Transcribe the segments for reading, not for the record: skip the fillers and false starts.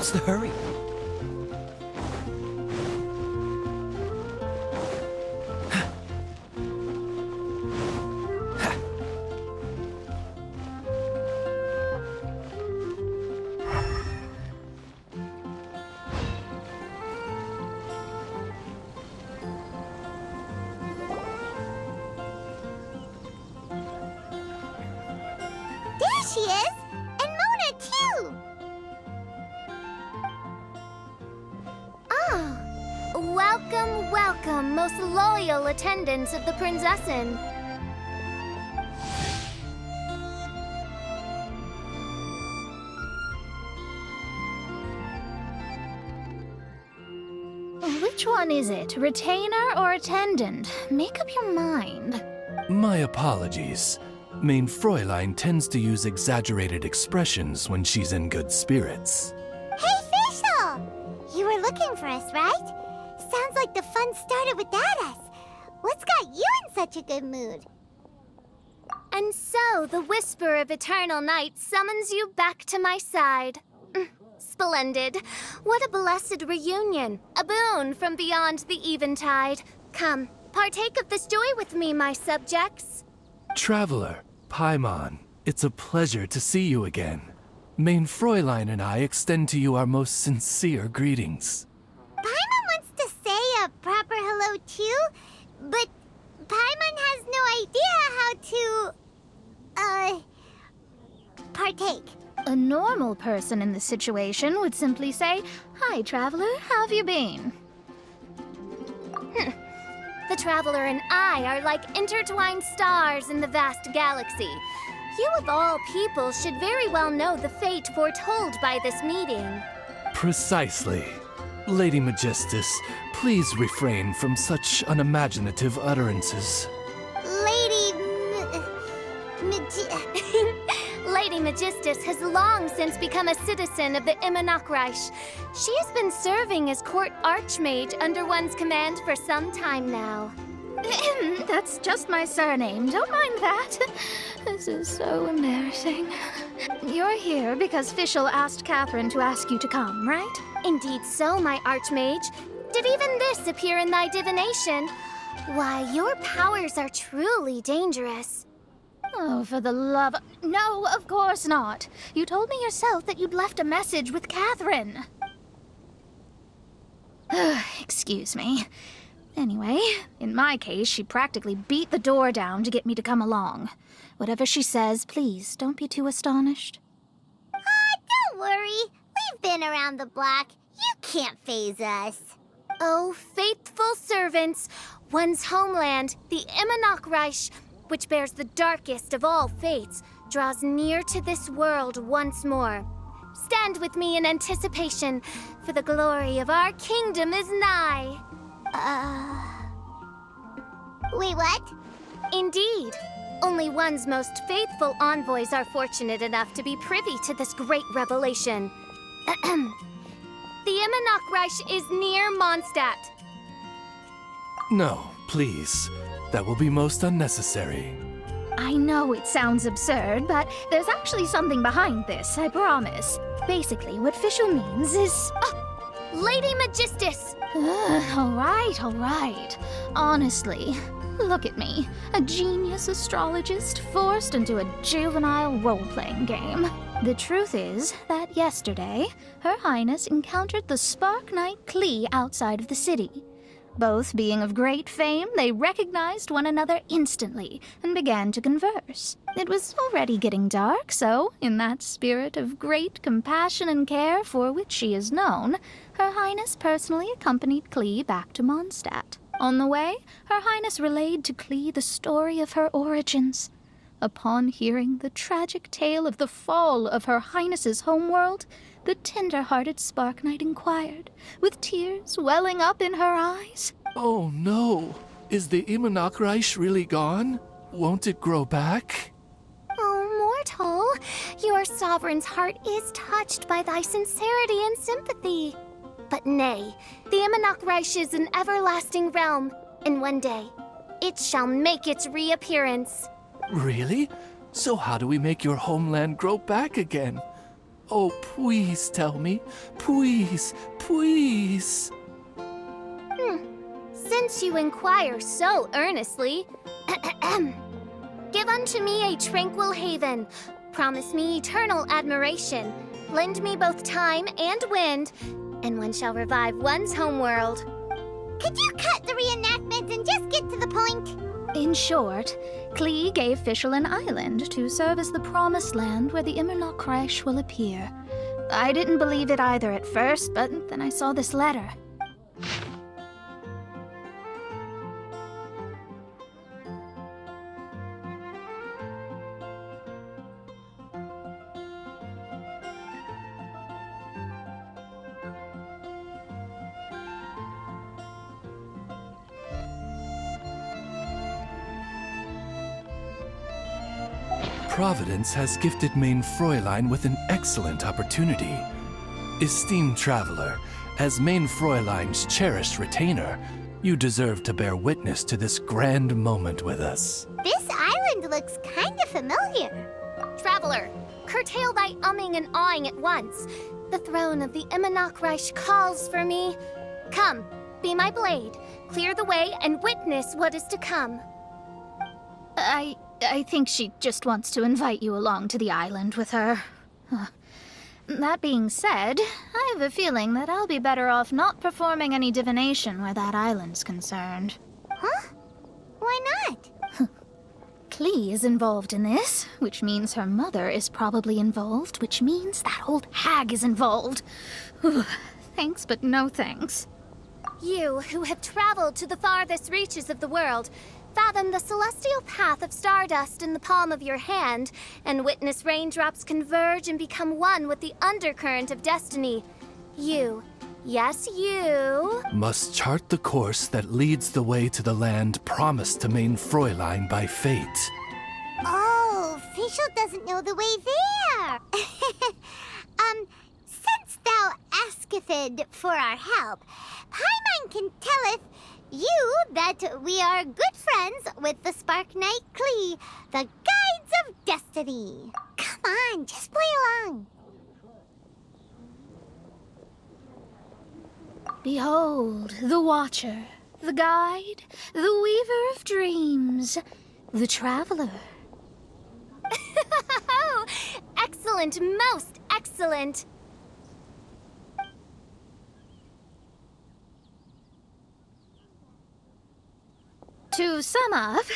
What's the hurry? There she is! And Mona, too! Oh, welcome, welcome, most loyal attendants of the Prinzessin. Which one is it, retainer or attendant? Make up your mind. My apologies. Main Fräulein tends to use exaggerated expressions when she's in good spirits. Hey, Fischl! You were looking for us, right? Sounds like the fun started without us. What's got you in such a good mood? And so, the whisper of eternal night summons you back to my side. Splendid. What a blessed reunion. A boon from beyond the eventide. Come, partake of this joy with me, my subjects. Traveler, Paimon, it's a pleasure to see you again. Main Fräulein and I extend to you our most sincere greetings. Paimon wants to say a proper hello too, but Paimon has no idea how to, partake. A normal person in this situation would simply say, "Hi, traveler, how have you been?" The traveler and I are like intertwined stars in the vast galaxy. You of all people should very well know the fate foretold by this meeting. Precisely. Lady Magistus, please refrain from such unimaginative utterances. Lady Magistus has long since become a citizen of the Immonachreich. She has been serving as court archmage under one's command for some time now. That's just my surname. Don't mind that. This is so embarrassing. You're here because Fischl asked Catherine to ask you to come, right? Indeed so, my archmage. Did even this appear in thy divination? Why, your powers are truly dangerous. Oh, for the love... No, of course not. You told me yourself that you'd left a message with Catherine. Excuse me. Anyway, in my case, she practically beat the door down to get me to come along. Whatever she says, please, don't be too astonished. Don't worry. We've been around the block. You can't faze us. Oh, faithful servants, one's homeland, the Immonachreich, which bears the darkest of all fates, draws near to this world once more. Stand with me in anticipation, for the glory of our kingdom is nigh. Wait, what? Indeed. Only one's most faithful envoys are fortunate enough to be privy to this great revelation. The Immonachreich is near Mondstadt. No, please. That will be most unnecessary. I know it sounds absurd, but there's actually something behind this, I promise. Basically, what Fischl means is... Lady Magistus! All right. Honestly, look at me. A genius astrologist forced into a juvenile role-playing game. The truth is that yesterday, Her Highness encountered the Spark Knight Klee outside of the city. Both being of great fame, they recognized one another instantly and began to converse. It was already getting dark, so, in that spirit of great compassion and care for which she is known, Her Highness personally accompanied Klee back to Mondstadt. On the way, Her Highness relayed to Klee the story of her origins. Upon hearing the tragic tale of the fall of Her Highness's homeworld, the tender-hearted Spark Knight inquired, with tears welling up in her eyes. Oh no! Is the Immonachreich really gone? Won't it grow back? Oh, mortal, your sovereign's heart is touched by thy sincerity and sympathy. But nay, the Immonachreich is an everlasting realm, and one day, it shall make its reappearance. Really? So how do we make your homeland grow back again? Oh, please tell me. Please, please. Since you inquire so earnestly, give unto me a tranquil haven. Promise me eternal admiration. Lend me both time and wind, and one shall revive one's homeworld. Could you cut the reenactment and just get to the point? In short, Klee gave Fischl an island to serve as the promised land where the Immernachtreich will appear. I didn't believe it either at first, but then I saw this letter. Providence has gifted Mein Fräulein with an excellent opportunity. Esteemed traveler, as Mein Fräulein's cherished retainer, you deserve to bear witness to this grand moment with us. This island looks kinda familiar. Traveler, curtail thy umming and awing at once. The throne of the Immernachtreich calls for me. Come, be my blade, clear the way, and witness what is to come. I think she just wants to invite you along to the island with her. That being said, I have a feeling that I'll be better off not performing any divination where that island's concerned. Huh? Why not? Klee is involved in this, which means her mother is probably involved, which means that old hag is involved. Thanks, but no thanks. You, who have traveled to the farthest reaches of the world, fathom the celestial path of stardust in the palm of your hand, and witness raindrops converge and become one with the undercurrent of destiny. You, yes you, must chart the course that leads the way to the land promised to Mein Fräulein by fate. Oh, Fischl doesn't know the way there. Since thou asketh for our help, Paimon can telleth you that we are good friends with the Spark Knight Klee, the Guides of Destiny. Come on, just play along. behold, the Watcher, the Guide, the Weaver of Dreams, the Traveler. Excellent, most excellent. To sum up,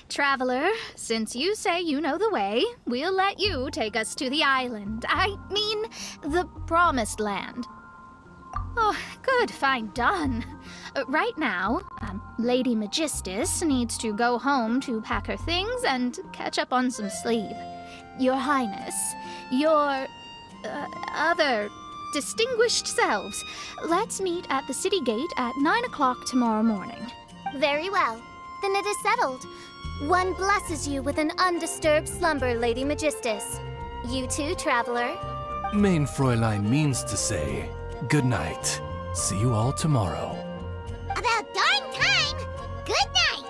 Traveler, since you say you know the way, we'll let you take us to the island. I mean, the Promised Land. Oh, good, fine, done. Right now, Lady Magistus needs to go home to pack her things and catch up on some sleep. Your Highness, your other distinguished selves, let's meet at the city gate at 9 o'clock tomorrow morning. Very well. Then it is settled. One blesses you with an undisturbed slumber, Lady Magistus. You too, Traveler. Mein Fräulein means to say, good night. See you all tomorrow. About darn time! Good night!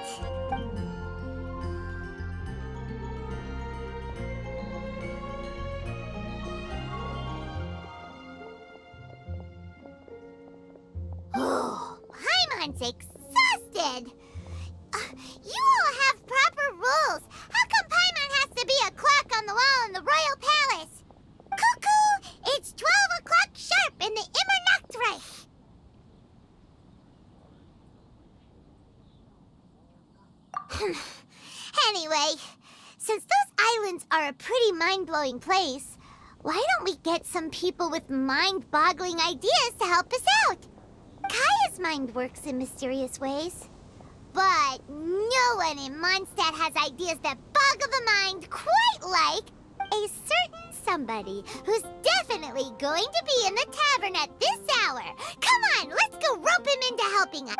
Oh, Paimon's exhausted! You all have proper rules. How come Paimon has to be a clock on the wall in the royal palace? Cuckoo! It's 12 o'clock sharp in the Immernachtreich. Anyway, since those islands are a pretty mind-blowing place, why don't we get some people with mind-boggling ideas to help us out? Kaya's mind works in mysterious ways. But no one in Mondstadt has ideas that boggle the mind quite like a certain somebody who's definitely going to be in the tavern at this hour. Come on, let's go rope him into helping us.